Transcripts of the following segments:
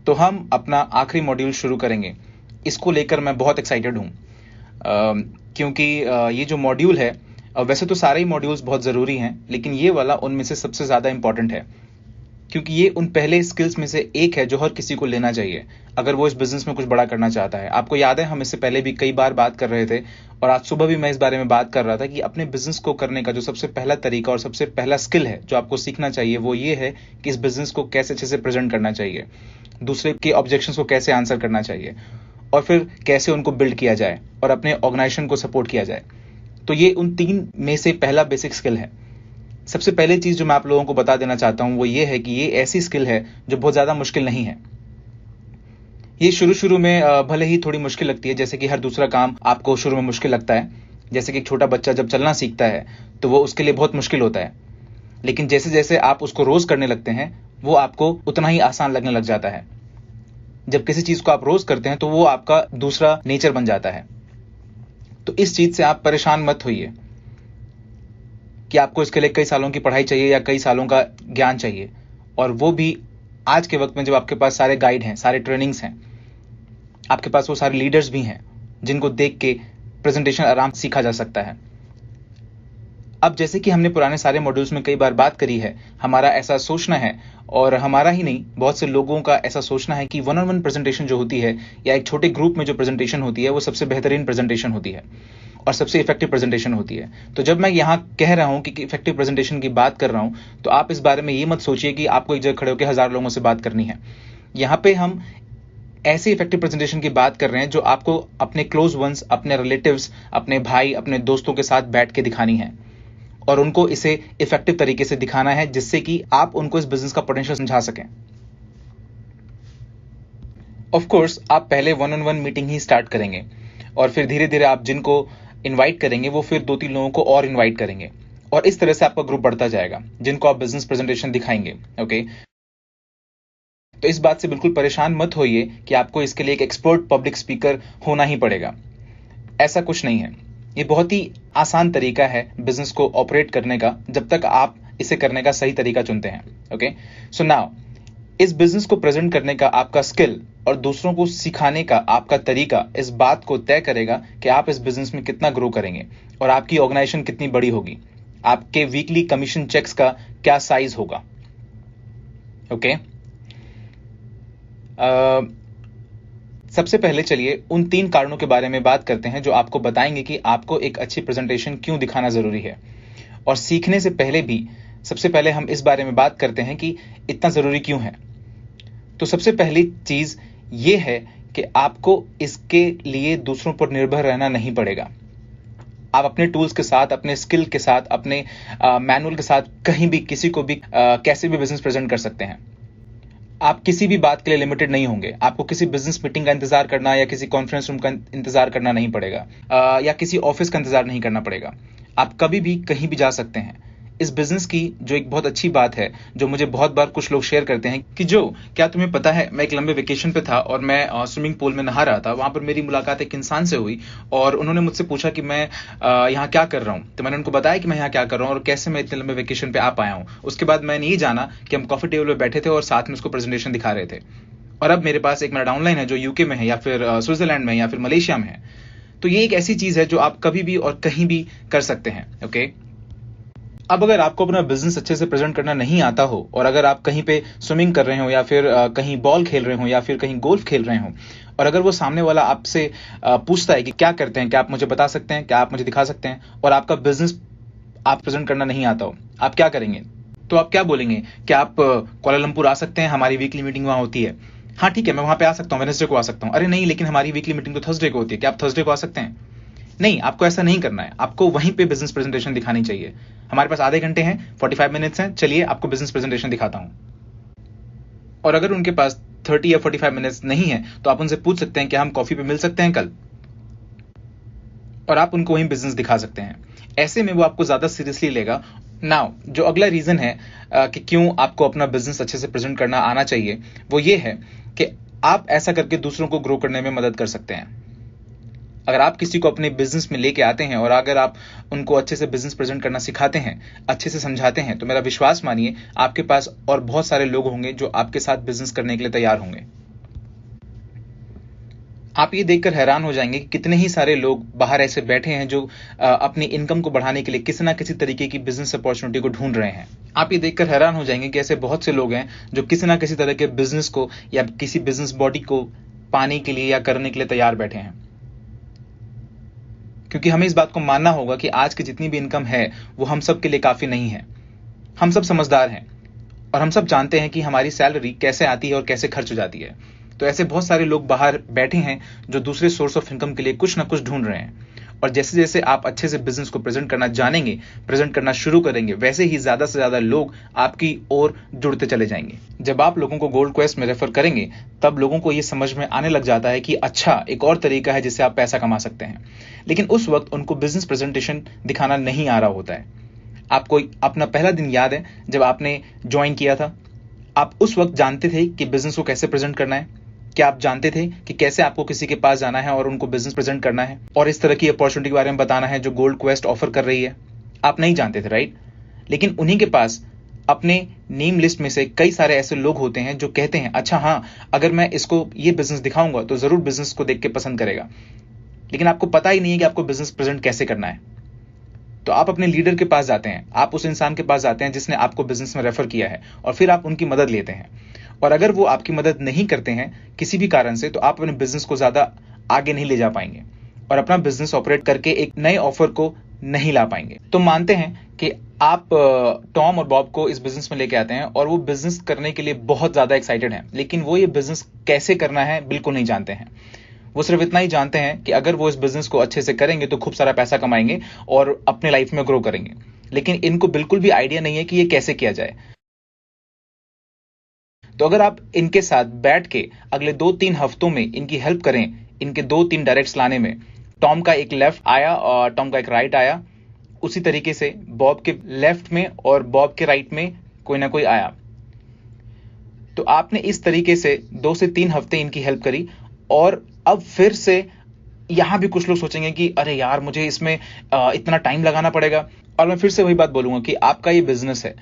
तो हम अपना आखिरी मॉड्यूल शुरू करेंगे। इसको लेकर मैं बहुत एक्साइटेड हूँ, क्योंकि ये जो मॉड्यूल है, वैसे तो सारे ही मॉड्यूल्स बहुत ज़रूरी हैं, लेकिन ये वाला उनमें से सबसे ज़्यादा इंपॉर्टेंट है, क्योंकि ये उन पहले स्किल्स में से एक है जो हर किसी को लेना चाहिए अगर वो इस बिजनेस में कुछ बड़ा करना चाहता है। आपको याद है, हम इससे पहले भी कई बार बात कर रहे थे, और आज सुबह भी मैं इस बारे में बात कर रहा था कि अपने बिजनेस को करने का जो सबसे पहला तरीका और सबसे पहला स्किल है जो आपको सीखना चाहिए, वो ये है कि इस बिजनेस को कैसे अच्छे से प्रेजेंट करना चाहिए, दूसरे के ऑब्जेक्शंस को कैसे आंसर करना चाहिए, और फिर कैसे उनको बिल्ड किया जाए और अपने ऑर्गेनाइजेशन को सपोर्ट किया जाए। तो ये उन 3 में से पहला बेसिक स्किल है। सबसे पहले चीज जो मैं आप लोगों को बता देना चाहता हूं वो ये है कि ये ऐसी स्किल है जो बहुत ज्यादा मुश्किल नहीं है। ये शुरू में भले ही थोड़ी मुश्किल लगती है, जैसे कि हर दूसरा काम आपको शुरू में मुश्किल लगता है। जैसे कि एक छोटा बच्चा जब चलना सीखता है तो वो उसके लिए बहुत मुश्किल होता है, लेकिन जैसे जैसे आप उसको रोज करने लगते हैं वो आपको उतना ही आसान लगने लग जाता है। जब किसी चीज को आप रोज करते हैं तो वो आपका दूसरा नेचर बन जाता है। तो इस चीज से आप परेशान मत होइए कि आपको इसके लिए कई सालों की पढ़ाई चाहिए या कई सालों का ज्ञान चाहिए, और वो भी आज के वक्त में जब आपके पास सारे गाइड हैं, सारे ट्रेनिंग्स हैं, आपके पास वो सारे लीडर्स भी हैं जिनको देख के प्रेजेंटेशन आराम से सीखा जा सकता है। अब जैसे कि हमने पुराने सारे मॉड्यूल्स में कई बार बात करी है, हमारा ऐसा सोचना है, और हमारा ही नहीं बहुत से लोगों का ऐसा सोचना है कि 1-on-1 प्रेजेंटेशन जो होती है या एक छोटे ग्रुप में जो प्रेजेंटेशन होती है वो सबसे बेहतरीन प्रेजेंटेशन होती है और सबसे इफेक्टिव प्रेजेंटेशन होती है। तो जब मैं यहाँ कह रहा हूँ कि इफेक्टिव प्रेजेंटेशन की बात कर रहा हूँ, तो आप इस बारे में ये मत सोचिए कि आपको एक जगह खड़े होकर 1000 लोगों से बात करनी है। यहाँ पे हम ऐसी इफेक्टिव प्रेजेंटेशन की बात कर रहे हैं जो आपको अपने क्लोज वंस, अपने रिलेटिव्स, अपने भाई, अपने दोस्तों के साथ बैठ के दिखानी है, और उनको इसे इफेक्टिव तरीके से दिखाना है जिससे कि आप उनको इस बिजनेस का पोटेंशियल समझा सकें। ऑफ कोर्स आप पहले 1-on-1 मीटिंग ही स्टार्ट करेंगे, और फिर धीरे धीरे आप जिनको इनवाइट करेंगे वो फिर 2-3 लोगों को और इनवाइट करेंगे, और इस तरह से आपका ग्रुप बढ़ता जाएगा जिनको आप बिजनेस प्रेजेंटेशन दिखाएंगे। ओके, तो इस बात से बिल्कुल परेशान मत होइए कि आपको इसके लिए एक एक्सपर्ट पब्लिक स्पीकर होना ही पड़ेगा। ऐसा कुछ नहीं है। ये बहुत ही आसान तरीका है बिजनेस को ऑपरेट करने का, जब तक आप इसे करने का सही तरीका चुनते हैं। ओके, सो नाउ इस बिजनेस को प्रेजेंट करने का आपका स्किल और दूसरों को सिखाने का आपका तरीका इस बात को तय करेगा कि आप इस बिजनेस में कितना ग्रो करेंगे और आपकी ऑर्गेनाइजेशन कितनी बड़ी होगी, आपके वीकली कमीशन चेक्स का क्या साइज होगा। ओके, सबसे पहले चलिए उन 3 कारणों के बारे में बात करते हैं जो आपको बताएंगे कि आपको एक अच्छी प्रेजेंटेशन क्यों दिखाना जरूरी है। और सीखने से पहले भी सबसे पहले हम इस बारे में बात करते हैं कि इतना जरूरी क्यों है। तो सबसे पहली चीज ये है कि आपको इसके लिए दूसरों पर निर्भर रहना नहीं पड़ेगा। आप अपने टूल्स के साथ, अपने स्किल के साथ, अपने मैनुअल के साथ कहीं भी किसी को भी कैसे भी बिजनेस प्रेजेंट कर सकते हैं। आप किसी भी बात के लिए लिमिटेड नहीं होंगे। आपको किसी बिजनेस मीटिंग का इंतजार करना या किसी कॉन्फ्रेंस रूम का इंतजार करना नहीं पड़ेगा, या किसी ऑफिस का इंतजार नहीं करना पड़ेगा। आप कभी भी कहीं भी जा सकते हैं। इस बिजनेस की जो एक बहुत अच्छी बात है, जो मुझे बहुत बार कुछ लोग शेयर करते हैं कि जो क्या तुम्हें पता है, मैं एक लंबे वेकेशन पे था और मैं स्विमिंग पूल में नहा रहा था। वहां पर मेरी मुलाकात एक इंसान से हुई और उन्होंने मुझसे पूछा कि मैं यहाँ क्या कर रहा हूँ। तो मैंने उनको बताया कि मैं यहाँ क्या कर रहा हूँ और कैसे मैं इतने लंबे वेकेशन पे आ पाया हूँ। उसके बाद मैंने ये जाना कि हम कॉफी टेबल पर बैठे थे और साथ में उसको प्रेजेंटेशन दिखा रहे थे। और अब मेरे पास एक मेरा डाउनलाइन है जो यूके में है या फिर स्विट्जरलैंड में या फिर मलेशिया में है। तो ये एक ऐसी चीज है जो आप कभी भी और कहीं भी कर सकते हैं। ओके, अब अगर आपको अपना बिजनेस अच्छे से प्रेजेंट करना नहीं आता हो और अगर आप कहीं पे स्विमिंग कर रहे हो या फिर कहीं बॉल खेल रहे हो या फिर कहीं गोल्फ खेल रहे हो, और अगर वो सामने वाला आपसे पूछता है कि क्या करते हैं, क्या आप मुझे बता सकते हैं, क्या आप मुझे दिखा सकते हैं, और आपका बिजनेस आप प्रेजेंट करना नहीं आता हो, आप क्या करेंगे? तो आप क्या बोलेंगे? क्या आप कुआलालंपुर आ सकते हैं, हमारी वीकली मीटिंग वहां होती है। हाँ ठीक है, मैं वहां पे आ सकता हूँ, वेडनेसडे को आ सकता हूँ। अरे नहीं, लेकिन हमारी वीकली मीटिंग तो थर्सडे को होती है, क्या आप थर्सडे को आ सकते हैं? नहीं, आपको ऐसा नहीं करना है। आपको वहीं पे बिजनेस प्रेजेंटेशन दिखानी चाहिए। हमारे पास आधे घंटे हैं, 45 मिनट्स हैं, चलिए आपको बिजनेस प्रेजेंटेशन दिखाता हूं। और अगर उनके पास 30 या 45 मिनट्स नहीं है तो आप उनसे पूछ सकते हैं कि हम कॉफी पे मिल सकते हैं कल, और आप उनको वहीं बिजनेस दिखा सकते हैं। ऐसे में वो आपको ज्यादा सीरियसली लेगा। नाउ जो अगला रीजन है कि क्यों आपको अपना बिजनेस अच्छे से प्रेजेंट करना आना चाहिए, वो ये है कि आप ऐसा करके दूसरों को ग्रो करने में मदद कर सकते हैं। अगर आप किसी को अपने बिजनेस में लेके आते हैं और अगर आप उनको अच्छे से बिजनेस प्रेजेंट करना सिखाते हैं, अच्छे से समझाते हैं, तो मेरा विश्वास मानिए आपके पास और बहुत सारे लोग होंगे जो आपके साथ बिजनेस करने के लिए तैयार होंगे। आप ये देखकर हैरान हो जाएंगे कि कितने ही सारे लोग बाहर ऐसे बैठे हैं जो अपनी इनकम को बढ़ाने के लिए किसी ना किसी तरीके की बिजनेस अपॉर्चुनिटी को ढूंढ रहे हैं। आप ये देखकर हैरान हो जाएंगे कि ऐसे बहुत से लोग हैं जो किसी ना किसी तरह के बिजनेस को या किसी बिजनेस बॉडी को पाने के लिए या करने के लिए तैयार बैठे हैं। क्योंकि हमें इस बात को मानना होगा कि आज की जितनी भी इनकम है वो हम सब के लिए काफी नहीं है। हम सब समझदार हैं और हम सब जानते हैं कि हमारी सैलरी कैसे आती है और कैसे खर्च हो जाती है। तो ऐसे बहुत सारे लोग बाहर बैठे हैं जो दूसरे सोर्स ऑफ इनकम के लिए कुछ ना कुछ ढूंढ रहे हैं। और जैसे जैसे आप अच्छे से बिजनेस को प्रेजेंट करना जानेंगे, प्रेजेंट करना शुरू करेंगे, वैसे ही ज्यादा से ज्यादा लोग आपकी ओर जुड़ते चले जाएंगे। जब आप लोगों को गोल्ड क्वेस्ट में रेफर करेंगे तब लोगों को ये समझ में आने लग जाता है कि अच्छा, एक और तरीका है जिससे आप पैसा कमा सकते हैं। लेकिन उस वक्त उनको बिजनेस प्रेजेंटेशन दिखाना नहीं आ रहा होता है। आपको अपना पहला दिन याद है जब आपने ज्वाइन किया था? आप उस वक्त जानते थे कि बिजनेस को कैसे प्रेजेंट करना है? क्या आप जानते थे कि कैसे आपको किसी के पास जाना है और उनको बिजनेस प्रेजेंट करना है और इस तरह की अपॉर्चुनिटी के बारे में बताना है जो गोल्ड क्वेस्ट ऑफर कर रही है? आप नहीं जानते थे, राइट? लेकिन उन्हीं के पास अपने नेम लिस्ट में से कई सारे ऐसे लोग होते हैं जो कहते हैं अच्छा हाँ, अगर मैं इसको ये बिजनेस दिखाऊंगा तो जरूर बिजनेस को देख के पसंद करेगा। लेकिन आपको पता ही नहीं है कि आपको बिजनेस प्रेजेंट कैसे करना है। तो आप अपने लीडर के पास जाते हैं, आप उस इंसान के पास जाते हैं जिसने आपको बिजनेस में रेफर किया है और फिर आप उनकी मदद लेते हैं। और अगर वो आपकी मदद नहीं करते हैं किसी भी कारण से तो आप अपने बिजनेस को ज्यादा आगे नहीं ले जा पाएंगे और अपना बिजनेस ऑपरेट करके एक नए ऑफर को नहीं ला पाएंगे। तो मानते हैं कि आप टॉम और बॉब को इस बिजनेस में लेके आते हैं और वो बिजनेस करने के लिए बहुत ज्यादा एक्साइटेड हैं, लेकिन वो ये बिजनेस कैसे करना है बिल्कुल नहीं जानते हैं। वो सिर्फ इतना ही जानते हैं कि अगर वो इस बिजनेस को अच्छे से करेंगे तो खूब सारा पैसा कमाएंगे और अपने लाइफ में ग्रो करेंगे। लेकिन इनको बिल्कुल भी आइडिया नहीं है कि ये कैसे किया जाए। तो अगर आप इनके साथ बैठ के अगले 2-3 हफ्तों में इनकी हेल्प करें, इनके 2-3 डायरेक्ट्स लाने में, टॉम का एक लेफ्ट आया और टॉम का एक राइट आया, उसी तरीके से बॉब के लेफ्ट में और बॉब के राइट में कोई ना कोई आया। तो आपने इस तरीके से 2 से 3 हफ्ते इनकी हेल्प करी और अब फिर से यहां भी कुछ लोग सोचेंगे कि अरे यार, मुझे इसमें इतना टाइम लगाना पड़ेगा। और मैं फिर से वही बात बोलूंगा कि आपका ये बिजनेस है,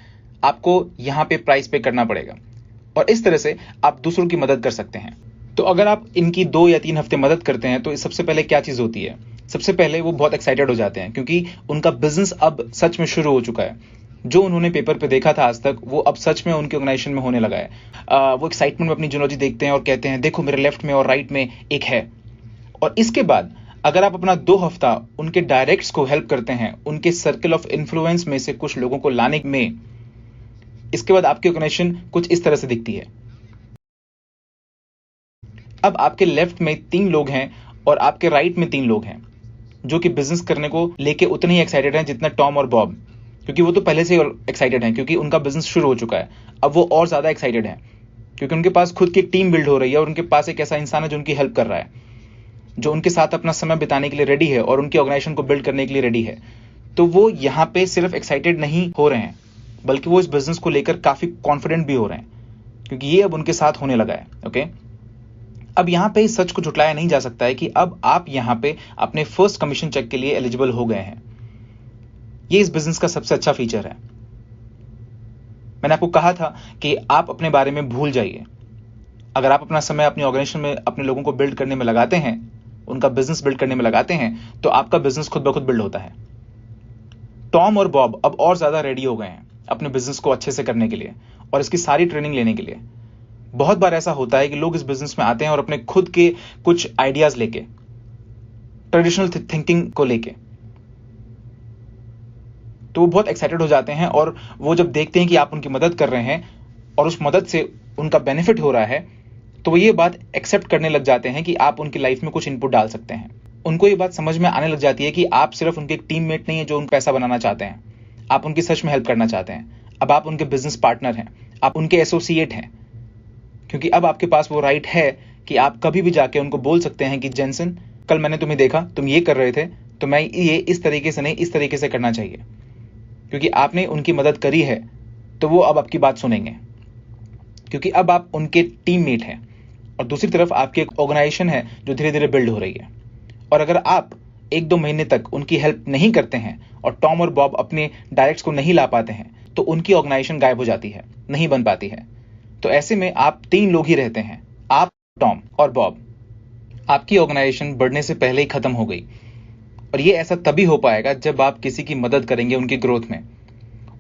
आपको यहां पे प्राइस पे करना पड़ेगा और इस तरह से आप दूसरों की मदद कर सकते हैं। तो अगर आप इनकी 2 या 3 हफ्ते मदद करते हैं तो सबसे पहले क्या चीज होती है? सबसे पहले वो बहुत एक्साइटेड हो जाते हैं क्योंकि उनका बिजनेस अब सच में शुरू हो चुका है। जो उन्होंने पेपर पे देखा था आज तक वो अब सच में उनके ऑर्गेनाइजेशन में होने लगा है। वो एक्साइटमेंट में अपनी जियोलॉजी देखते हैं और कहते हैं देखो मेरे लेफ्ट में और राइट में एक है। और इसके बाद अगर आप अपना 2 हफ्ता उनके डायरेक्ट्स को हेल्प करते हैं, उनके सर्कल ऑफ इन्फ्लुएंस में से कुछ लोगों को लाने में, इसके बाद आपकी ऑर्गेनाइजेशन कुछ इस तरह से दिखती है। अब आपके लेफ्ट में 3 लोग हैं और आपके राइट में 3 लोग हैं जो कि बिजनेस करने को लेके उतने ही एक्साइटेड हैं जितना टॉम और बॉब, क्योंकि वो तो पहले से ही एक्साइटेड हैं क्योंकि उनका बिजनेस शुरू हो चुका है। अब वो और ज्यादा एक्साइटेड हैं क्योंकि उनके पास खुद की एक टीम बिल्ड हो रही है और उनके पास एक ऐसा इंसान है जो उनकी हेल्प कर रहा है, जो उनके साथ अपना समय बिताने के लिए रेडी है और उनकी ऑर्गेनाइजेशन को बिल्ड करने के लिए रेडी है। तो वो यहां पे सिर्फ एक्साइटेड नहीं हो रहे हैं बल्कि वो इस बिजनेस को लेकर काफी कॉन्फिडेंट भी हो रहे हैं क्योंकि ये अब उनके साथ होने लगा है। ओके, अब यहां पे इस सच को झुटलाया नहीं जा सकता है कि अब आप यहां पे अपने फर्स्ट कमीशन चेक के लिए एलिजिबल हो गए हैं। ये इस बिजनेस का सबसे अच्छा फीचर है। मैंने आपको कहा था कि आप अपने बारे में भूल जाइए। अगर आप अपना समय अपनी ऑर्गेनाइजेशन में अपने लोगों को बिल्ड करने में लगाते हैं, उनका बिजनेस बिल्ड करने में लगाते हैं, तो आपका बिजनेस खुद ब खुद बिल्ड होता है। टॉम और बॉब अब और ज्यादा रेडी हो गए हैं अपने बिजनेस को अच्छे से करने के लिए और इसकी सारी ट्रेनिंग लेने के लिए। बहुत बार ऐसा होता है कि लोग इस बिजनेस में आते हैं और अपने खुद के कुछ आइडियाज लेके, ट्रेडिशनल थिंकिंग को लेके, तो वो बहुत एक्साइटेड हो जाते हैं और वो जब देखते हैं कि आप उनकी मदद कर रहे हैं और उस मदद से उनका बेनिफिट हो रहा है तो वो ये बात एक्सेप्ट करने लग जाते हैं कि आप उनकी लाइफ में कुछ इनपुट डाल सकते हैं। उनको ये बात समझ में आने लग जाती है कि आप सिर्फ उनके टीममेट नहीं है जो उन पैसा बनाना चाहते हैं, आप उनकी सच में हेल्प करना चाहते हैं। अब आप उनके बिजनेस पार्टनर हैं, आप उनके एसोसिएट हैं, क्योंकि अब आपके पास वो राइट है कि आप कभी भी जाके उनको बोल सकते हैं कि जेनसन, कल मैंने तुम्हें देखा, तुम ये कर रहे थे, तो मैं ये इस तरीके से नहीं, इस तरीके से करना चाहिए। क्योंकि आपने उनकी मदद करी है तो वो अब आपकी बात सुनेंगे क्योंकि अब आप उनके टीममेट हैं और दूसरी तरफ आपकी एक ऑर्गेनाइजेशन है जो धीरे धीरे बिल्ड हो रही है। और अगर आप 1-2 महीने तक उनकी हेल्प नहीं करते हैं और टॉम और बॉब अपने डायरेक्ट्स को नहीं ला पाते हैं तो उनकी ऑर्गेनाइजेशन गायब हो जाती है, नहीं बन पाती है। तो ऐसे में आप 3 लोग ही रहते हैं, आप, टॉम और बॉब। आपकी ऑर्गेनाइजेशन बढ़ने से पहले ही खत्म हो गई। और ये ऐसा तभी हो पाएगा जब आप किसी की मदद करेंगे उनकी ग्रोथ में।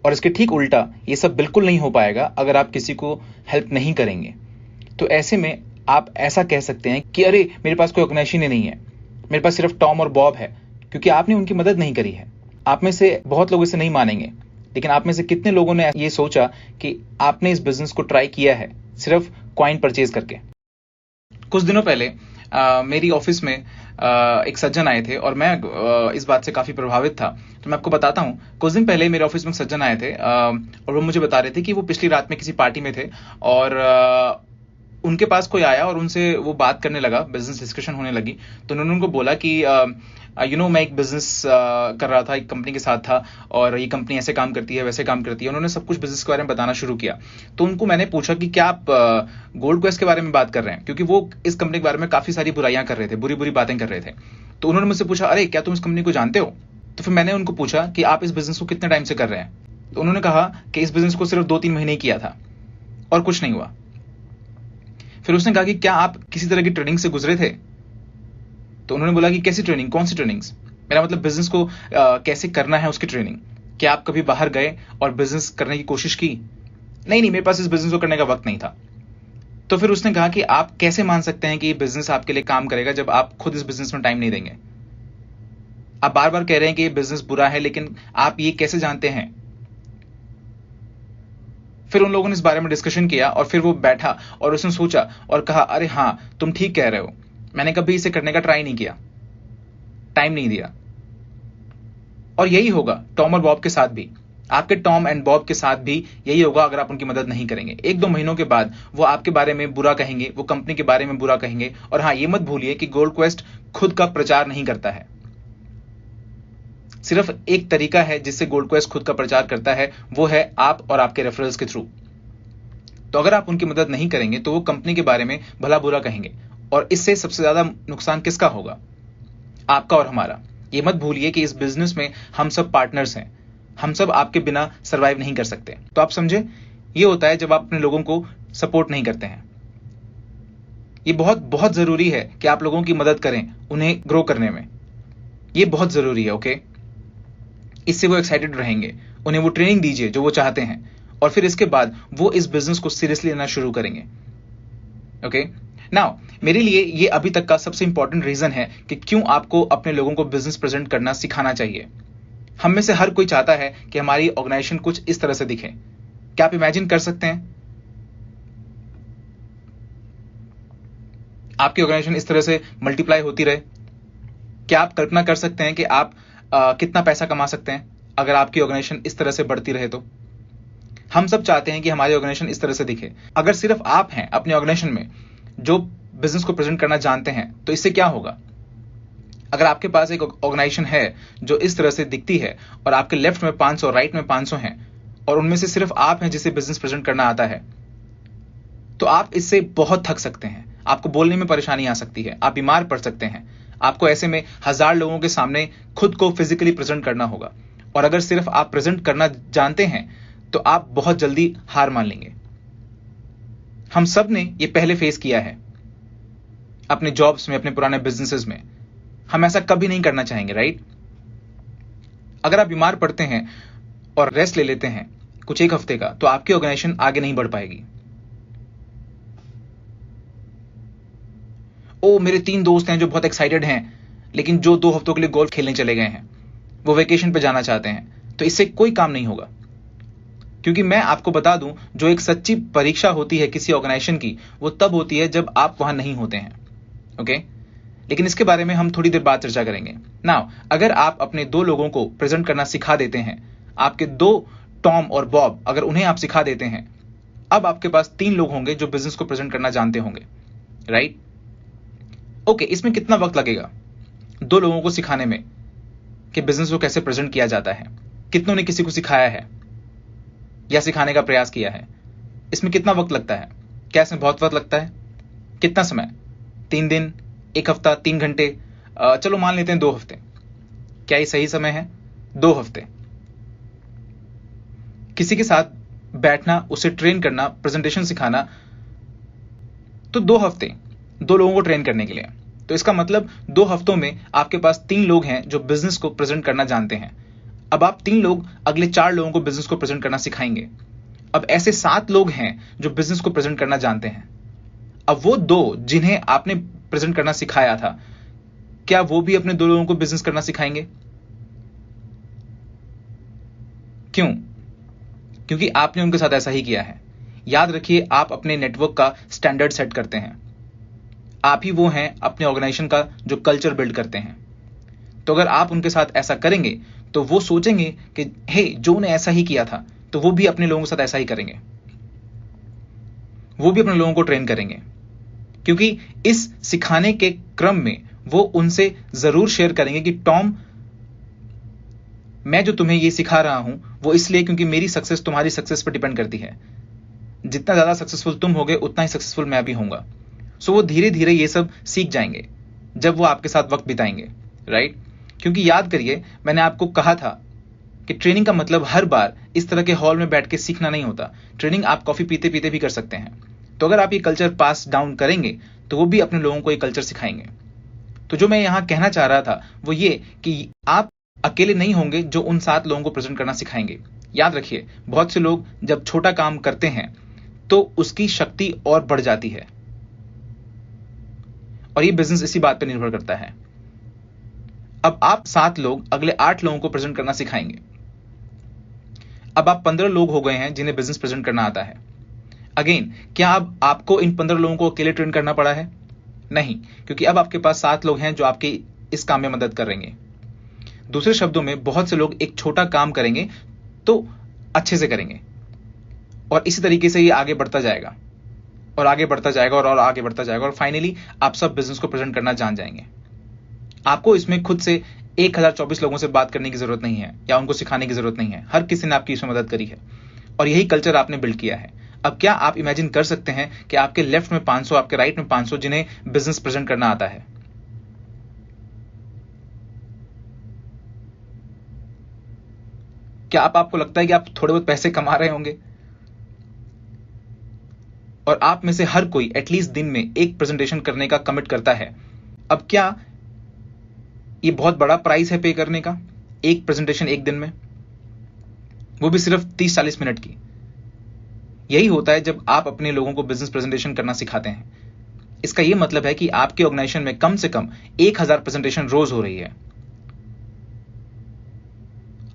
और इसके ठीक उल्टा ये सब बिल्कुल नहीं हो पाएगा अगर आप किसी को हेल्प नहीं करेंगे। तो ऐसे में आप ऐसा कह सकते हैं कि अरे मेरे पास कोई ऑर्गेनाइजेशन ही नहीं है, मेरे पास सिर्फ टॉम और बॉब है, क्योंकि आपने उनकी मदद नहीं करी है। आप में से बहुत लोग इसे नहीं मानेंगे, लेकिन आप में से कितने लोगों ने ये सोचा कि आपने इस बिजनेस को ट्राई किया है सिर्फ कॉइन परचेज करके। कुछ दिनों पहले मेरी ऑफिस में एक सज्जन आए थे और मैं इस बात से काफी प्रभावित था। तो मैं आपको बताता हूँ, कुछ दिन पहले मेरे ऑफिस में सज्जन आए थे और वो मुझे बता रहे थे कि वो पिछली रात में किसी पार्टी में थे और उनके पास कोई आया और उनसे वो बात करने लगा, बिजनेस डिस्कशन होने लगी। तो उन्होंने उनको बोला कि मैं एक बिजनेस कर रहा था, एक कंपनी के साथ था और ये कंपनी ऐसे काम करती है, वैसे काम करती है। उन्होंने सब कुछ बिजनेस के बारे में बताना शुरू किया। तो उनको मैंने पूछा कि क्या आप गोल्ड क्वेस्ट के बारे में बात कर रहे हैं, क्योंकि वो इस कंपनी के बारे में काफी सारी बुराइयां कर रहे थे, बुरी बुरी बातें कर रहे थे। तो उन्होंने मुझसे पूछा, अरे क्या तुम इस कंपनी को जानते हो? तो फिर मैंने उनको पूछा कि आप इस बिजनेस को कितने टाइम से कर रहे हैं? तो उन्होंने कहा कि इस बिजनेस को सिर्फ 2-3 महीने ही किया था और कुछ नहीं हुआ। फिर उसने कहा कि क्या आप किसी तरह की ट्रेनिंग से गुजरे थे? तो उन्होंने बोला कि कैसी ट्रेनिंग, कौन सी ट्रेनिंग्स? मेरा मतलब बिजनेस को कैसे करना है उसकी ट्रेनिंग। क्या आप कभी बाहर गए और बिजनेस करने की कोशिश की? नहीं, मेरे पास इस बिजनेस को करने का वक्त नहीं था। तो फिर उसने कहा कि आप कैसे मान सकते हैं कि ये बिजनेस आपके लिए काम करेगा जब आप खुद इस बिजनेस में टाइम नहीं देंगे? आप बार बार कह रहे हैं कि ये बिजनेस बुरा है, लेकिन आप ये कैसे जानते हैं? फिर उन लोगों ने इस बारे में डिस्कशन किया और फिर वो बैठा और उसने सोचा और कहा, अरे हाँ, तुम ठीक कह रहे हो, मैंने कभी इसे करने का ट्राई नहीं किया, टाइम नहीं दिया। और यही होगा टॉम और बॉब के साथ भी। आपके टॉम एंड बॉब के साथ भी यही होगा अगर आप उनकी मदद नहीं करेंगे। 1-2 महीनों के बाद वो आपके बारे में बुरा कहेंगे, वो कंपनी के बारे में बुरा कहेंगे। और हाँ, ये मत भूलिए कि गोल्ड क्वेस्ट खुद का प्रचार नहीं करता है। सिर्फ एक तरीका है जिससे गोल्ड क्वेस्ट खुद का प्रचार करता है, वो है आप और आपके रेफरल्स के थ्रू। तो अगर आप उनकी मदद नहीं करेंगे तो वो कंपनी के बारे में भला बुरा कहेंगे, और इससे सबसे ज्यादा नुकसान किसका होगा? आपका और हमारा। ये मत भूलिए कि इस बिजनेस में हम सब पार्टनर्स हैं, हम सब आपके बिना सरवाइव नहीं कर सकते। तो आप समझे, ये होता है जब आप अपने लोगों को सपोर्ट नहीं करते हैं। ये बहुत बहुत जरूरी है कि आप लोगों की मदद करें उन्हें ग्रो करने में। ये बहुत जरूरी है, ओके? इससे वो एक्साइटेड रहेंगे। उन्हें वो ट्रेनिंग दीजिए जो वो चाहते हैं, और फिर इसके बाद वो इस बिजनेस को सीरियसली लेना शुरू करेंगे। ओके? नाउ, मेरे लिए ये अभी तक का सबसे इंपॉर्टेंट रीजन है कि क्यों आपको अपने लोगों को बिजनेस प्रेजेंट करना सिखाना चाहिए। हम में से हर कोई चाहता है कि हमारी ऑर्गेनाइजेशन कुछ इस तरह से दिखे। क्या आप इमेजिन कर सकते हैं आपकी ऑर्गेनाइजेशन इस तरह से मल्टीप्लाई होती रहे? क्या आप कल्पना कर सकते हैं कि आप कितना पैसा कमा सकते हैं अगर आपकी ऑर्गेनाइजेशन इस तरह से बढ़ती रहे? तो हम सब चाहते हैं कि हमारी ऑर्गेनाइजेशन इस तरह से दिखे। अगर सिर्फ आप हैं अपने ऑर्गेनाइजेशन में जो बिजनेस को प्रेजेंट करना जानते हैं, तो इससे क्या होगा? अगर आपके पास एक ऑर्गेनाइजेशन है जो इस तरह से दिखती है और आपके लेफ्ट में 500, राइट में 500 हैं, और उनमें से सिर्फ आप हैं जिसे बिजनेस प्रेजेंट करना आता है, तो आप इससे बहुत थक सकते हैं। आपको बोलने में परेशानी आ सकती है, आप बीमार पड़ सकते हैं। आपको ऐसे में 1000 लोगों के सामने खुद को फिजिकली प्रेजेंट करना होगा, और अगर सिर्फ आप प्रेजेंट करना जानते हैं तो आप बहुत जल्दी हार मान लेंगे। हम सब ने ये पहले फेस किया है अपने जॉब्स में, अपने पुराने बिजनेसेस में। हम ऐसा कभी नहीं करना चाहेंगे, राइट? अगर आप बीमार पड़ते हैं और रेस्ट ले लेते हैं कुछ एक हफ्ते का, तो आपकी ऑर्गेनाइजेशन आगे नहीं बढ़ पाएगी। ओ, मेरे 3 दोस्त हैं जो बहुत एक्साइटेड हैं, लेकिन जो 2 हफ्तों के लिए गोल्फ खेलने चले गए हैं, वो वेकेशन पे जाना चाहते हैं, तो इससे कोई काम नहीं होगा। क्योंकि मैं आपको बता दूं, जो एक सच्ची परीक्षा होती है किसी ऑर्गेनाइजेशन की, वो तब होती है जब आप वहां नहीं होते हैं। ओके? लेकिन इसके बारे में हम थोड़ी देर बाद चर्चा करेंगे। नाउ, अगर आप अपने 2 लोगों को प्रेजेंट करना सिखा देते हैं, आपके 2 टॉम और बॉब, अगर उन्हें आप सिखा देते हैं, अब आपके पास 3 लोग होंगे जो बिजनेस को प्रेजेंट करना जानते होंगे, राइट? ओके, इसमें कितना वक्त लगेगा 2 लोगों को सिखाने में कि बिजनेस को कैसे प्रेजेंट किया जाता है? कितनों ने किसी को सिखाया है या सिखाने का प्रयास किया है? इसमें कितना वक्त लगता है? क्या इसमें बहुत वक्त लगता है? कितना समय? 3 दिन, 1 हफ्ता, 3 घंटे? चलो मान लेते हैं 2 हफ्ते। क्या ये सही समय है? 2 हफ्ते किसी के साथ बैठना, उसे ट्रेन करना, प्रेजेंटेशन सिखाना, तो 2 हफ्ते 2 लोगों को ट्रेन करने के लिए। तो इसका मतलब 2 हफ्तों में आपके पास 3 लोग हैं जो बिजनेस को प्रेजेंट करना जानते हैं। अब आप 3 लोग अगले 4 लोगों को बिजनेस को प्रेजेंट करना सिखाएंगे। अब ऐसे 7 लोग हैं जो बिजनेस को प्रेजेंट करना जानते हैं। अब वो 2 जिन्हें आपने प्रेजेंट करना सिखाया था, क्या वो भी अपने 2 लोगों को बिजनेस करना सिखाएंगे? क्यों? क्योंकि आपने उनके साथ ऐसा ही किया है। याद रखिए, आप अपने नेटवर्क का स्टैंडर्ड सेट करते हैं। आप ही वो हैं अपने ऑर्गेनाइजेशन का जो कल्चर बिल्ड करते हैं। तो अगर आप उनके साथ ऐसा करेंगे तो वो सोचेंगे कि हे, जो ने ऐसा ही किया था, तो वो भी अपने लोगों के साथ ऐसा ही करेंगे। वो भी अपने लोगों को ट्रेन करेंगे, क्योंकि इस सिखाने के क्रम में वो उनसे जरूर शेयर करेंगे कि टॉम, मैं जो तुम्हें ये सिखा रहा हूं वो इसलिए क्योंकि मेरी सक्सेस तुम्हारी सक्सेस पर डिपेंड करती है। जितना ज्यादा सक्सेसफुल तुम होगे उतना ही सक्सेसफुल मैं भी होऊंगा। सो वो धीरे धीरे ये सब सीख जाएंगे जब वो आपके साथ वक्त बिताएंगे, राइट? क्योंकि याद करिए, मैंने आपको कहा था कि ट्रेनिंग का मतलब हर बार इस तरह के हॉल में बैठ के सीखना नहीं होता। ट्रेनिंग आप कॉफी पीते पीते भी कर सकते हैं। तो अगर आप ये कल्चर पास डाउन करेंगे तो वो भी अपने लोगों को ये कल्चर सिखाएंगे। तो जो मैं यहां कहना चाह रहा था वो ये कि आप अकेले नहीं होंगे जो उन 7 लोगों को प्रेजेंट करना सिखाएंगे। याद रखिए, बहुत से लोग जब छोटा काम करते हैं तो उसकी शक्ति और बढ़ जाती है, और ये बिजनेस इसी बात पर निर्भर करता है। अब आप 7 लोग अगले 8 लोगों को प्रेजेंट करना सिखाएंगे। अब आप 15 लोग हो गए हैं जिन्हें बिजनेस प्रेजेंट करना आता है। अगेन, क्या अब आपको इन 15 लोगों को अकेले ट्रेन करना पड़ा है? नहीं, क्योंकि अब आपके पास 7 लोग हैं जो आपकी इस काम में मदद करेंगे। दूसरे शब्दों में, बहुत से लोग एक छोटा काम करेंगे तो अच्छे से करेंगे, और इसी तरीके से ये आगे बढ़ता जाएगा और आगे बढ़ता जाएगा और आगे बढ़ता जाएगा, और फाइनली आप सब बिजनेस को प्रेजेंट करना जान जाएंगे। आपको इसमें खुद से 1024 लोगों से बात करने की जरूरत नहीं है या उनको सिखाने की जरूरत नहीं है। हर किसी ने आपकी इसमें मदद करी है और यही कल्चर आपने बिल्ड किया है। अब क्या आप इमेजिन कर सकते हैं कि आपके लेफ्ट में 500, आपके राइट में 500 जिन्हें बिजनेस प्रेजेंट करना आता है? क्या आपको लगता है कि आप थोड़े बहुत पैसे कमा रहे होंगे? और आप में से हर कोई एटलीस्ट दिन में एक प्रेजेंटेशन करने का कमिट करता है। अब क्या ये बहुत बड़ा प्राइस है पे करने का? एक प्रेजेंटेशन एक दिन में, वो भी सिर्फ 30-40 मिनट की। यही होता है जब आप अपने लोगों को बिजनेस प्रेजेंटेशन करना सिखाते हैं। इसका यह मतलब है कि आपके ऑर्गेनाइजेशन में कम से कम 1000 प्रेजेंटेशन रोज हो रही है।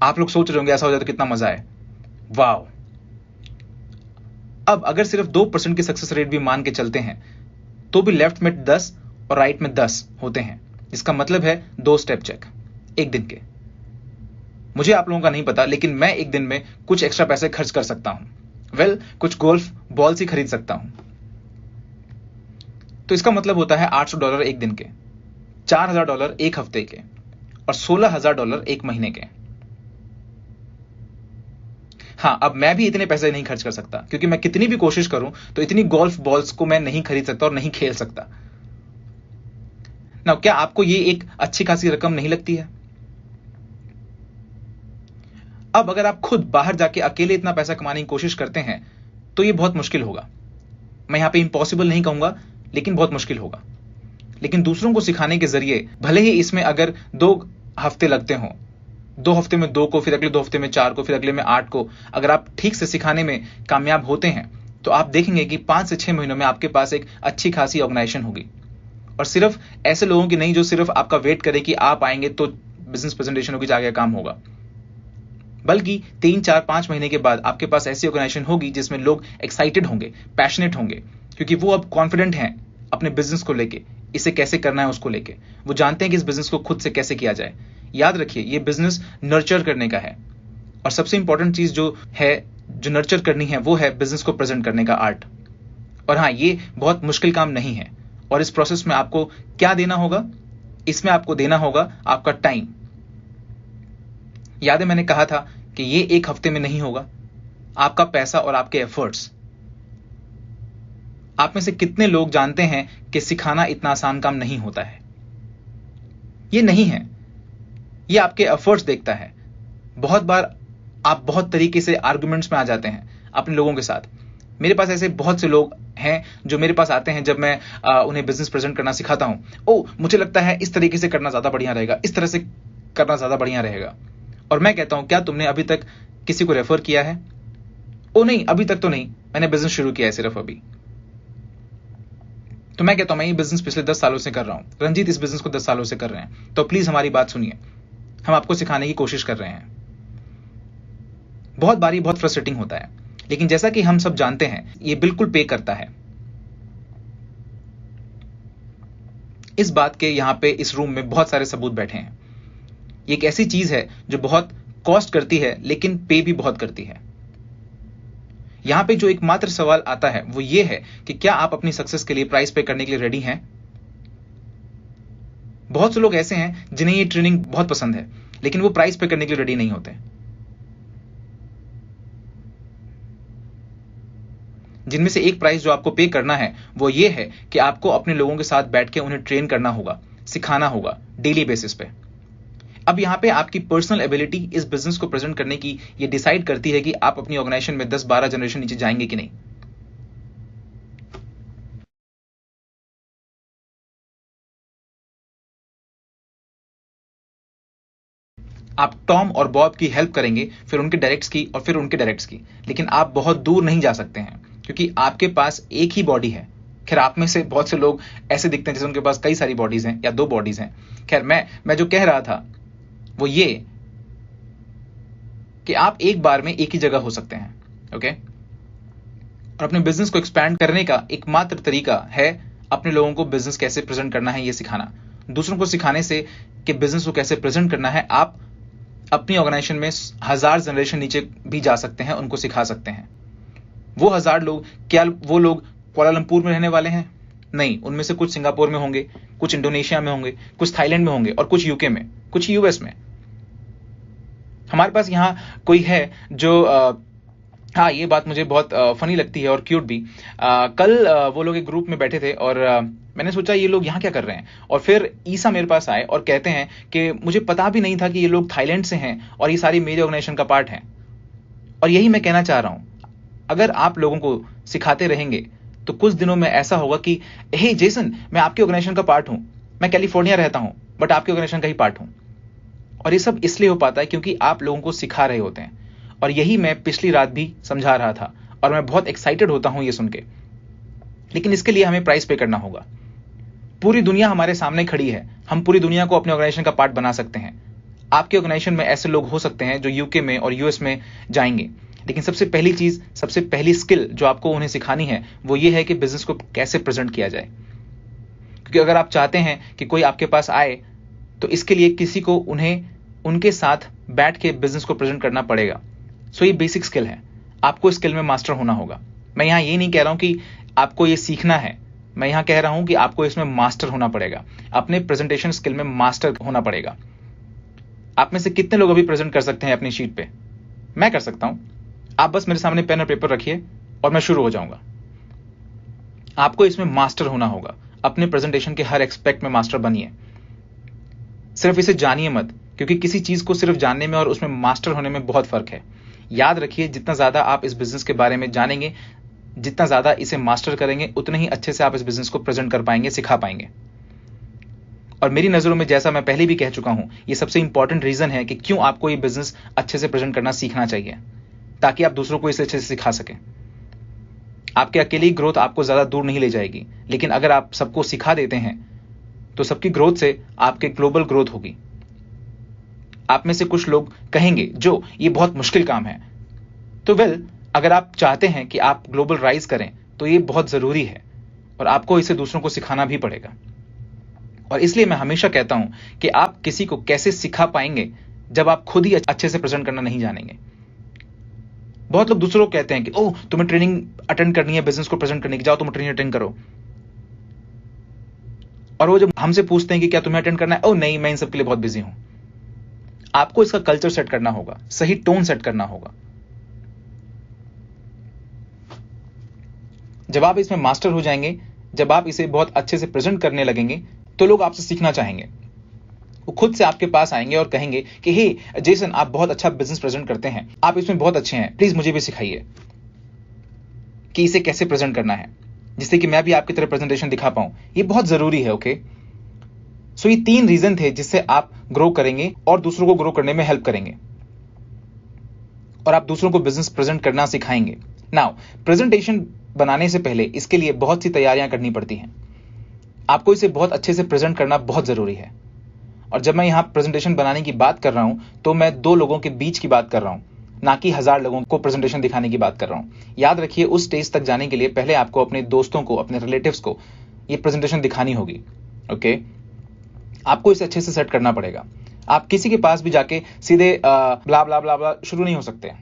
आप लोग सोच रहे होंगे ऐसा हो जाए तो कितना मजा है। वाओ! अब अगर सिर्फ 2% की सक्सेस रेट भी मान के चलते हैं तो भी लेफ्ट में 10 और राइट में 10 होते हैं। इसका मतलब है 2 स्टेप चेक एक दिन के। मुझे आप लोगों का नहीं पता, लेकिन मैं एक दिन में कुछ एक्स्ट्रा पैसे खर्च कर सकता हूं। कुछ गोल्फ बॉल्स ही खरीद सकता हूं। तो इसका मतलब होता है $800 एक दिन के, $4000 एक हफ्ते के, और $16000 एक महीने के। हाँ, अब मैं भी इतने पैसे नहीं खर्च कर सकता, क्योंकि मैं कितनी भी कोशिश करूं तो इतनी गोल्फ बॉल्स को मैं नहीं खरीद सकता और नहीं खेल सकता ना। क्या आपको ये एक अच्छी खासी रकम नहीं लगती है? अब अगर आप खुद बाहर जाके अकेले इतना पैसा कमाने की कोशिश करते हैं तो ये बहुत मुश्किल होगा। मैं यहां पे इम्पॉसिबल नहीं कहूंगा, लेकिन बहुत मुश्किल होगा। लेकिन दूसरों को सिखाने के जरिए, भले ही इसमें अगर 2 हफ्ते लगते हों, 2 हफ्ते में 2 को, फिर अगले 2 हफ्ते में 4 को, फिर अगले में 8 को, अगर आप ठीक से सिखाने में कामयाब होते हैं तो आप देखेंगे कि 5 से 6 महीनों में आपके पास एक अच्छी खासी ऑर्गेनाइजेशन होगी। और सिर्फ ऐसे लोगों की नहीं जो सिर्फ आपका वेट करे कि आप आएंगे तो बिजनेस प्रेजेंटेशन होगी, जाके काम होगा, बल्कि 3, 4, 5 महीने के बाद आपके पास ऐसी ऑर्गेनाइजेशन होगी जिसमें लोग एक्साइटेड होंगे, पैशनेट होंगे, क्योंकि वो अब कॉन्फिडेंट हैं अपने बिजनेस को लेके, इसे कैसे करना है उसको लेके। वो जानते हैं कि इस बिजनेस को खुद से कैसे किया जाए। याद रखिए, ये बिजनेस नर्चर करने का है, और सबसे इंपॉर्टेंट चीज जो है, जो नर्चर करनी है, वो है बिजनेस को प्रेजेंट करने का आर्ट। और हाँ, ये बहुत मुश्किल काम नहीं है। और इस प्रोसेस में आपको क्या देना होगा? इसमें आपको देना होगा आपका टाइम। याद है मैंने कहा था कि ये एक हफ्ते में नहीं होगा। आपका पैसा और आपके एफर्ट्स। आप में से कितने लोग जानते हैं कि सिखाना इतना आसान काम नहीं होता है? ये नहीं है, ये आपके एफर्ट्स देखता है। बहुत बार आप बहुत तरीके से आर्गुमेंट्स में आ जाते हैं अपने लोगों के साथ। मेरे पास ऐसे बहुत से लोग हैं जो मेरे पास आते हैं जब मैं उन्हें बिजनेस प्रेजेंट करना सिखाता हूं। ओ, मुझे लगता है इस तरीके से करना ज्यादा बढ़िया रहेगा, इस तरह से करना ज्यादा बढ़िया रहेगा। और मैं कहता हूं, क्या तुमने अभी तक किसी को रेफर किया है? ओ नहीं, अभी तक तो नहीं, मैंने बिजनेस शुरू किया है सिर्फ अभी। तो मैं कहता हूं, मैं ये बिजनेस पिछले 10 सालों से कर रहा हूं, रंजीत इस बिजनेस को 10 सालों से कर रहे हैं, तो प्लीज हमारी बात सुनिए, हम आपको सिखाने की कोशिश कर रहे हैं। बहुत बारी बहुत फ्रस्ट्रेटिंग होता है, लेकिन जैसा कि हम सब जानते हैं, ये बिल्कुल पे करता है। इस बात के यहां पे इस रूम में बहुत सारे सबूत बैठे हैं। ये एक ऐसी चीज है जो बहुत कॉस्ट करती है लेकिन पे भी बहुत करती है। यहां पे जो एकमात्र सवाल आता है वो ये है कि क्या आप अपनी सक्सेस के लिए प्राइस पे करने के लिए रेडी हैं? बहुत से लोग ऐसे हैं जिन्हें ये ट्रेनिंग बहुत पसंद है, लेकिन वो प्राइस पे करने के लिए रेडी नहीं होते। जिनमें से एक प्राइस जो आपको पे करना है वो ये है कि आपको अपने लोगों के साथ बैठ के उन्हें ट्रेन करना होगा, सिखाना होगा डेली बेसिस पे। अब यहां पे आपकी पर्सनल एबिलिटी इस बिजनेस को प्रेजेंट करने की ये डिसाइड करती है कि आप अपनी ऑर्गेनाइजेशन में 10-12 जनरेशन नीचे जाएंगे कि नहीं। आप टॉम और बॉब की हेल्प करेंगे, फिर उनके डायरेक्ट्स की और फिर उनके डायरेक्ट्स की, लेकिन आप बहुत दूर नहीं जा सकते हैं क्योंकि आपके पास एक ही बॉडी है। खैर, आप में से बहुत से लोग ऐसे दिखते हैं जैसे उनके पास कई सारी बॉडीज हैं या 2 बॉडीज हैं। खैर, मैं जो कह रहा था वो ये कि आप एक बार में एक ही जगह हो सकते हैं, ओके? और अपने बिजनेस को एक्सपैंड करने का एकमात्र तरीका है अपने लोगों को बिजनेस कैसे प्रेजेंट करना है ये सिखाना। दूसरों को सिखाने से कि बिजनेस को कैसे प्रेजेंट करना है, आप अपनी ऑर्गेनाइजेशन में 1000 जनरेशन नीचे भी जा सकते हैं, उनको सिखा सकते हैं। वो 1000 लोग, क्या वो लोग कुआलालंपुर में रहने वाले हैं? नहीं, उनमें से कुछ सिंगापुर में होंगे, कुछ इंडोनेशिया में होंगे, कुछ थाईलैंड में होंगे और कुछ यूके में, कुछ यूएस में। हमारे पास यहां कोई है जो हाँ, ये बात मुझे बहुत फनी लगती है और क्यूट भी। कल वो लोग एक ग्रुप में बैठे थे और मैंने सोचा ये लोग यहाँ क्या कर रहे हैं, और फिर ईसा मेरे पास आए और कहते हैं कि मुझे पता भी नहीं था कि ये लोग थाईलैंड से हैं और ये सारी मेरी ऑर्गेनाइजेशन का पार्ट हैं। और यही मैं कहना चाह रहा हूं, अगर आप लोगों को सिखाते रहेंगे तो कुछ दिनों में ऐसा होगा कि हे जेसन, मैं आपकी ऑर्गेनाइजेशन का पार्ट हूं, मैं कैलिफोर्निया रहता हूं बट आपकी ऑर्गेनाइजेशन का ही पार्ट हूं। और ये सब इसलिए हो पाता है क्योंकि आप लोगों को सिखा रहे होते हैं। और यही मैं पिछली रात भी समझा रहा था और मैं बहुत एक्साइटेड होता हूं ये सुन के। लेकिन इसके लिए हमें प्राइस पे करना होगा। पूरी दुनिया हमारे सामने खड़ी है, हम पूरी दुनिया को अपने ऑर्गेनाइजेशन का पार्ट बना सकते हैं। आपके ऑर्गेनाइजेशन में ऐसे लोग हो सकते हैं जो यूके में और यूएस में जाएंगे, लेकिन सबसे पहली चीज, सबसे पहली स्किल जो आपको उन्हें सिखानी है वो ये है कि बिजनेस को कैसे प्रेजेंट किया जाए। क्योंकि अगर आप चाहते हैं कि कोई आपके पास आए तो इसके लिए किसी को उन्हें उनके साथ बैठ के बिजनेस को प्रेजेंट करना पड़ेगा। सो ये बेसिक स्किल है, आपको इस स्किल में मास्टर होना होगा। मैं यहां ये नहीं कह रहा हूं कि आपको ये सीखना है, मैं यहां कह रहा हूं कि आपको इसमें मास्टर होना पड़ेगा, अपने प्रेजेंटेशन स्किल में मास्टर होना पड़ेगा। आप में से कितने लोग अभी प्रेजेंट कर सकते हैं अपनी शीट पे? मैं कर सकता हूं। आप बस मेरे सामने पेन और पेपर रखिए और मैं शुरू हो जाऊंगा। आपको इसमें मास्टर होना होगा, अपने प्रेजेंटेशन के हर एक्सपेक्ट में मास्टर बनिए। सिर्फ इसे जानिए मत, क्योंकि किसी चीज को सिर्फ जानने में और उसमें मास्टर होने में बहुत फर्क है। याद रखिए, जितना ज्यादा आप इस बिजनेस के बारे में जानेंगे, जितना ज्यादा इसे मास्टर करेंगे, उतने ही अच्छे से आप इस बिजनेस को प्रेजेंट कर पाएंगे, सिखा पाएंगे। और मेरी नजरों में, जैसा मैं पहले भी कह चुका हूं, ये सबसे इंपॉर्टेंट रीजन है कि क्यों आपको ये बिजनेस अच्छे से प्रेजेंट करना सीखना चाहिए, ताकि आप दूसरों को इसे अच्छे से सिखा सकें। आपके अकेले ही ग्रोथ आपको ज्यादा दूर नहीं ले जाएगी, लेकिन अगर आप सबको सिखा देते हैं तो सबकी ग्रोथ से आपके ग्लोबल ग्रोथ होगी। आप में से कुछ लोग कहेंगे जो ये बहुत मुश्किल काम है, तो अगर आप चाहते हैं कि आप ग्लोबल राइज करें तो ये बहुत जरूरी है और आपको इसे दूसरों को सिखाना भी पड़ेगा। और इसलिए मैं हमेशा कहता हूं कि आप किसी को कैसे सिखा पाएंगे जब आप खुद ही अच्छे से प्रेजेंट करना नहीं जानेंगे। बहुत लोग दूसरों को कहते हैं कि ओह, तुम्हें ट्रेनिंग अटेंड करनी है बिजनेस को प्रेजेंट करने की, जाओ तुम ट्रेनिंग अटेंड करो। और वो जब हमसे पूछते हैं कि क्या तुम्हें अटेंड करना है, ओह नहीं, मैं इन सब के लिए बहुत बिजी हूं। आपको इसका कल्चर सेट करना होगा, सही टोन सेट करना होगा। जब आप इसमें मास्टर हो जाएंगे, जब आप इसे बहुत अच्छे से प्रेजेंट करने लगेंगे, तो लोग आपसे सीखना चाहेंगे। वो खुद से आपके पास आएंगे और कहेंगे कि हे जेसन, आप बहुत अच्छा बिजनेस प्रेजेंट करते हैं, आप इसमें बहुत अच्छे हैं, प्लीज मुझे भी सिखाइए कि इसे कैसे प्रेजेंट करना है। जिससे कि मैं भी आपकी तरह प्रेजेंटेशन दिखा पाऊं। ये बहुत जरूरी है। ओके, सो ये 3 रीजन थे जिससे आप ग्रो करेंगे और दूसरों को ग्रो करने में हेल्प करेंगे और आप दूसरों को बिजनेस प्रेजेंट करना सिखाएंगे। नाउ, प्रेजेंटेशन बनाने से पहले इसके लिए बहुत सी तैयारियां करनी पड़ती हैं। आपको इसे बहुत अच्छे से प्रेजेंट करना बहुत जरूरी है। और जब मैं यहां प्रेजेंटेशन बनाने की बात कर रहा हूं तो मैं 2 लोगों के बीच की बात कर रहा हूं, ना कि 1000 लोगों को प्रेजेंटेशन दिखाने की बात कर रहा हूं। याद रखिए, उस स्टेज तक जाने के लिए पहले आपको अपने दोस्तों को, अपने रिलेटिव्स को ये प्रेजेंटेशन दिखानी होगी। ओके, आपको इसे अच्छे से सेट करना पड़ेगा। आप किसी के पास भी जाके सीधे ब्ला ब्ला ब्ला ब्ला शुरू नहीं हो सकते।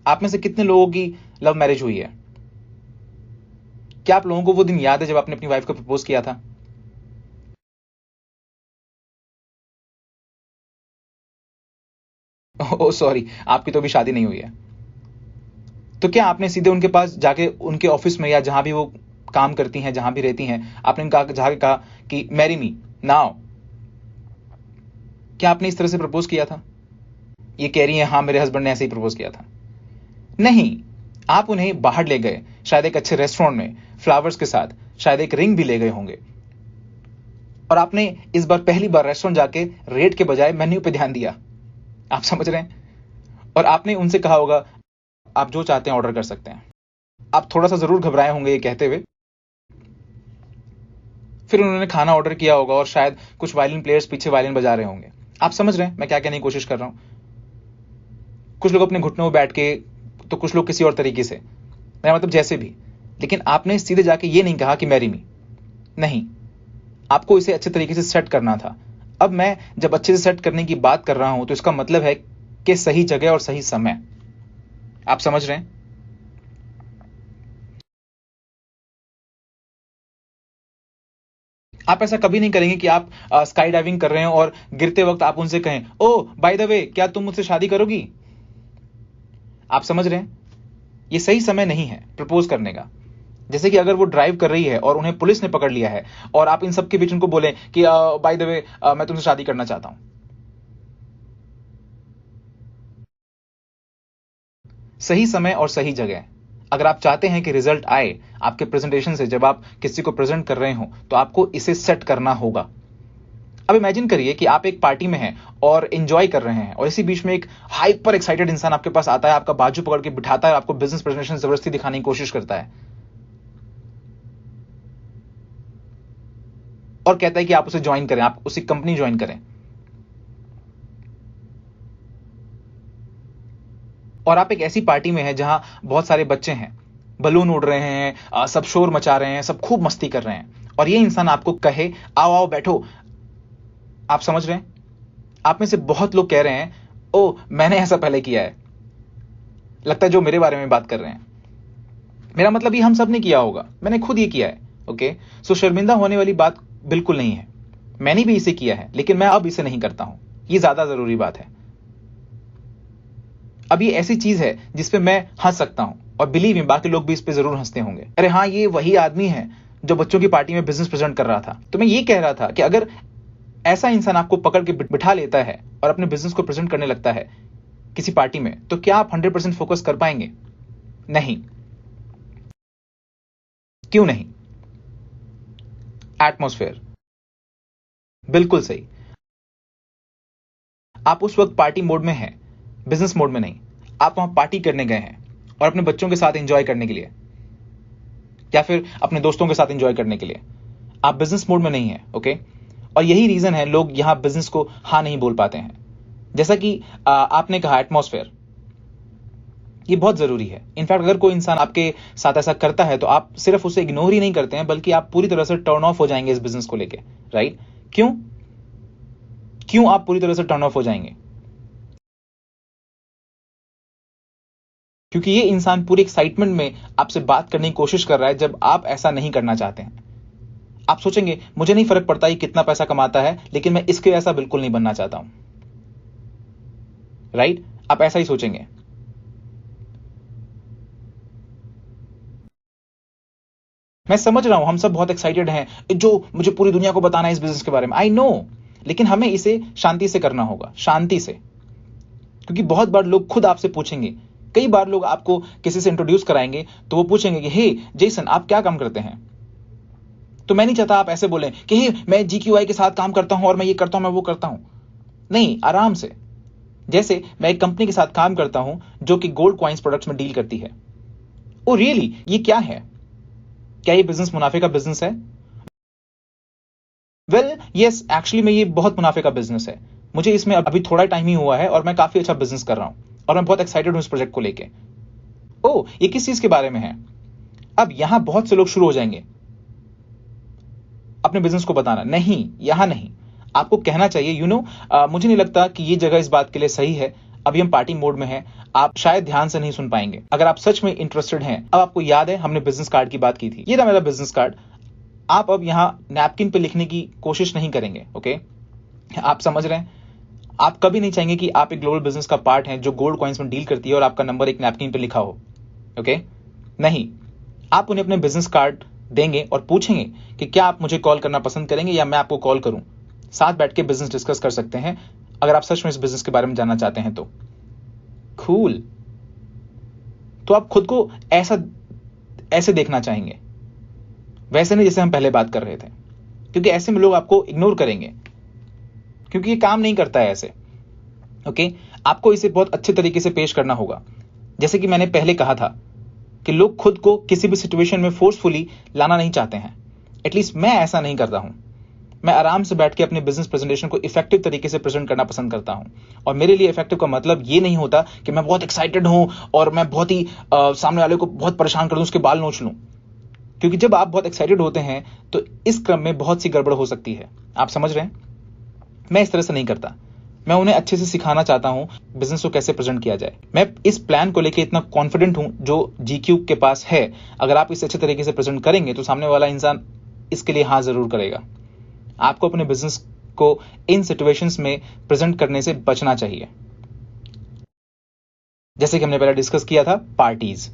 आप में से कितने लोगों की लव मैरिज हुई है? क्या आप लोगों को वो दिन याद है जब आपने अपनी वाइफ को प्रपोज किया था? ओह सॉरी, आपकी तो अभी शादी नहीं हुई है। तो क्या आपने सीधे उनके पास जाके, उनके ऑफिस में या जहां भी वो काम करती हैं, जहां भी रहती हैं, आपने उनका जाके कहा कि मैरी मी नाउ? क्या आपने इस तरह से प्रपोज किया था? ये कह रही है हाँ, मेरे हस्बैंड ने ऐसे ही प्रपोज किया था। नहीं, आप उन्हें बाहर ले गए, शायद एक अच्छे रेस्टोरेंट में फ्लावर्स के साथ, शायद एक रिंग भी ले गए होंगे, और आपने इस बार पहली बार रेस्टोरेंट जाके रेट के बजाय मेन्यू पे ध्यान दिया। आप समझ रहे हैं? और आपने उनसे कहा होगा आप जो चाहते हैं ऑर्डर कर सकते हैं। आप थोड़ा सा जरूर घबराए होंगे ये कहते हुए। फिर उन्होंने खाना ऑर्डर किया होगा और शायद कुछ वायलिन प्लेयर्स पीछे वायलिन बजा रहे होंगे। आप समझ रहे हैं मैं क्या कहने की कोशिश कर रहा हूं? कुछ लोग अपने घुटनों में बैठ के, तो कुछ लोग किसी और तरीके से, मेरा मतलब जैसे भी। लेकिन आपने सीधे जाके ये नहीं कहा कि मैरी मी। नहीं, आपको इसे अच्छे तरीके से सेट करना था। अब मैं जब अच्छे से सेट करने की बात कर रहा हूं तो इसका मतलब है कि सही जगह और सही समय। आप समझ रहे हैं? आप ऐसा कभी नहीं करेंगे कि आप स्काई डाइविंग कर रहे हैं और गिरते वक्त आप उनसे कहें, ओ बाय द वे, क्या तुम मुझसे शादी करोगी? आप समझ रहे हैं? ये सही समय नहीं है प्रपोज करने का। जैसे कि अगर वो ड्राइव कर रही है और उन्हें पुलिस ने पकड़ लिया है और आप इन सब के बीच उनको बोलें कि बाय द वे, मैं तुमसे शादी करना चाहता हूं। सही समय और सही जगह। अगर आप चाहते हैं कि रिजल्ट आए आपके प्रेजेंटेशन से, जब आप किसी को प्रेजेंट कर रहे हो, तो आपको इसे सेट करना होगा। अब इमेजिन करिए कि आप एक पार्टी में हैं और एंजॉय कर रहे हैं, और इसी बीच में एक हाइपर एक्साइटेड इंसान आपके पास आता है, आपका बाजू पकड़ के बिठाता है, आपको बिजनेस प्रेजेंटेशन जबरदस्ती दिखाने की कोशिश करता है और कहता है कि आप उसे ज्वाइन करें, आप उसी कंपनी ज्वाइन करें। और आप एक ऐसी पार्टी में हैं जहां बहुत सारे बच्चे हैं, बलून उड़ रहे हैं, सब शोर मचा रहे हैं, सब खूब मस्ती कर रहे हैं, और ये इंसान आपको कहे आओ आओ बैठो। आप समझ रहे हैं? आप में से बहुत लोग कह रहे हैं, ओ मैंने ऐसा पहले किया है। लगता है जो मेरे बारे में बात कर रहे हैं। मेरा मतलब ये हम सब ने किया होगा, मैंने खुद ये किया है। ओके, सो शर्मिंदा होने वाली बात बिल्कुल नहीं है। मैंने भी इसे किया है, लेकिन मैं अब इसे नहीं करता हूं। ये ज्यादा जरूरी बात है। अब ये ऐसी चीज है जिसपे मैं हंस सकता हूं, और बिलीव मी, बाकी लोग भी इस पे जरूर हंसते होंगे। अरे हाँ, ये वही आदमी है जो बच्चों की पार्टी में बिजनेस प्रेजेंट कर रहा था। तो मैं ये कह रहा था कि अगर ऐसा इंसान आपको पकड़ के बिठा लेता है और अपने बिजनेस को प्रेजेंट करने लगता है किसी पार्टी में, तो क्या आप 100% फोकस कर पाएंगे? नहीं। क्यों नहीं? एटमॉस्फेयर। बिल्कुल सही। आप उस वक्त पार्टी मोड में हैं, बिजनेस मोड में नहीं। आप वहां पार्टी करने गए हैं और अपने बच्चों के साथ एंजॉय करने के लिए, या फिर अपने दोस्तों के साथ एंजॉय करने के लिए। आप बिजनेस मोड में नहीं है। ओके, और यही रीजन है लोग यहां बिजनेस को हां नहीं बोल पाते हैं। जैसा कि आपने कहा, एटमॉस्फेयर ये बहुत जरूरी है। इनफैक्ट अगर कोई इंसान आपके साथ ऐसा करता है तो आप सिर्फ उसे इग्नोर ही नहीं करते हैं, बल्कि आप पूरी तरह से टर्न ऑफ हो जाएंगे इस बिजनेस को लेके। राइट? क्यों? क्यों आप पूरी तरह से टर्न ऑफ हो जाएंगे? क्योंकि ये इंसान पूरी एक्साइटमेंट में आपसे बात करने की कोशिश कर रहा है, जब आप ऐसा नहीं करना चाहते हैं। आप सोचेंगे मुझे नहीं फर्क पड़ता ये कितना पैसा कमाता है, लेकिन मैं इसके ऐसा बिल्कुल नहीं बनना चाहता हूं। राइट? आप ऐसा ही सोचेंगे। मैं समझ रहा हूं, हम सब बहुत एक्साइटेड हैं, जो मुझे पूरी दुनिया को बताना है इस बिजनेस के बारे में। आई नो, लेकिन हमें इसे शांति से करना होगा, शांति से। क्योंकि बहुत बार लोग खुद आपसे पूछेंगे कई बार लोग आपको किसी से इंट्रोड्यूस कराएंगे तो वो पूछेंगे कि हे जेसन, आप क्या काम करते हैं? तो मैं नहीं चाहता आप ऐसे बोलें कि हे मैं GQI के साथ काम करता हूं और मैं ये करता हूं, मैं वो करता हूं। नहीं, आराम से। जैसे मैं एक कंपनी के साथ काम करता हूं जो कि गोल्ड कॉइन्स प्रोडक्ट्स में डील करती है। ओ रियली, ये क्या है? क्या ये बिजनेस मुनाफे का बिजनेस है? वेल यस, एक्चुअली में ये बहुत मुनाफे का बिजनेस है। मुझे इसमें अभी थोड़ा टाइम ही हुआ है और मैं काफी अच्छा बिजनेस कर रहा हूं और मैं बहुत एक्साइटेड हूं इस प्रोजेक्ट को लेके। ओ, ये किस चीज के बारे में है? अब यहां बहुत से लोग शुरू हो जाएंगे अपने बिजनेस को बताना। नहीं, यहां नहीं। आपको कहना चाहिए मुझे नहीं लगता कि ये जगह इस बात के लिए सही है। अभी हम पार्टी मोड में हैं, आप शायद ध्यान से नहीं सुन पाएंगे। अगर आप सच में इंटरेस्टेड हैं, अब आपको याद है हमने बिजनेस कार्ड की बात की थी, ये था मेरा बिजनेस कार्ड। आप अब यहां नैपकिन पे लिखने की कोशिश नहीं करेंगे, ओके? आप समझ रहे हैं? आप कभी नहीं चाहेंगे कि आप एक ग्लोबल बिजनेस का पार्ट हैं जो गोल्ड कॉइन्स में डील करती है और आपका नंबर एक नैपकिन पे लिखा हो, ओके? नहीं, आप उन्हें अपने बिजनेस कार्ड देंगे और पूछेंगे कि क्या आप मुझे कॉल करना पसंद करेंगे या मैं आपको कॉल करूं। साथ बैठ के बिजनेस डिस्कस कर सकते हैं अगर आप सच में इस बिजनेस के बारे में जानना चाहते हैं तो। कूल। तो आप खुद को ऐसे देखना चाहेंगे, वैसे नहीं जैसे हम पहले बात कर रहे थे, क्योंकि ऐसे में लोग आपको इग्नोर करेंगे, क्योंकि ये काम नहीं करता है ऐसे, ओके? आपको इसे बहुत अच्छे तरीके से पेश करना होगा। जैसे कि मैंने पहले कहा था कि लोग खुद को किसी भी सिचुएशन में फोर्सफुली लाना नहीं चाहते हैं। एटलीस्ट मैं ऐसा नहीं करता हूं। मैं आराम से बैठ के अपने बिजनेस प्रेजेंटेशन को इफेक्टिव तरीके से प्रेजेंट करना पसंद करता हूं। और मेरे लिए इफेक्टिव का मतलब ये नहीं होता कि मैं बहुत एक्साइटेड हूं और मैं बहुत ही सामने वाले को बहुत परेशान कर दूं, उसके बाल नोच लूं। क्योंकि जब आप बहुत एक्साइटेड होते हैं तो इस क्रम में बहुत सी गड़बड़ हो सकती है। आप समझ रहे हैं? मैं इस तरह से नहीं करता। मैं उन्हें अच्छे से सिखाना चाहता हूं बिजनेस को कैसे प्रेजेंट किया जाए। मैं इस प्लान को लेकर इतना कॉन्फिडेंट हूं जो GQ के पास है। अगर आप इसे अच्छे तरीके से प्रेजेंट करेंगे तो सामने वाला इंसान इसके लिए हाँ जरूर करेगा। आपको अपने बिजनेस को इन सिचुएशंस में प्रेजेंट करने से बचना चाहिए। जैसे कि हमने पहले डिस्कस किया था, पार्टीज।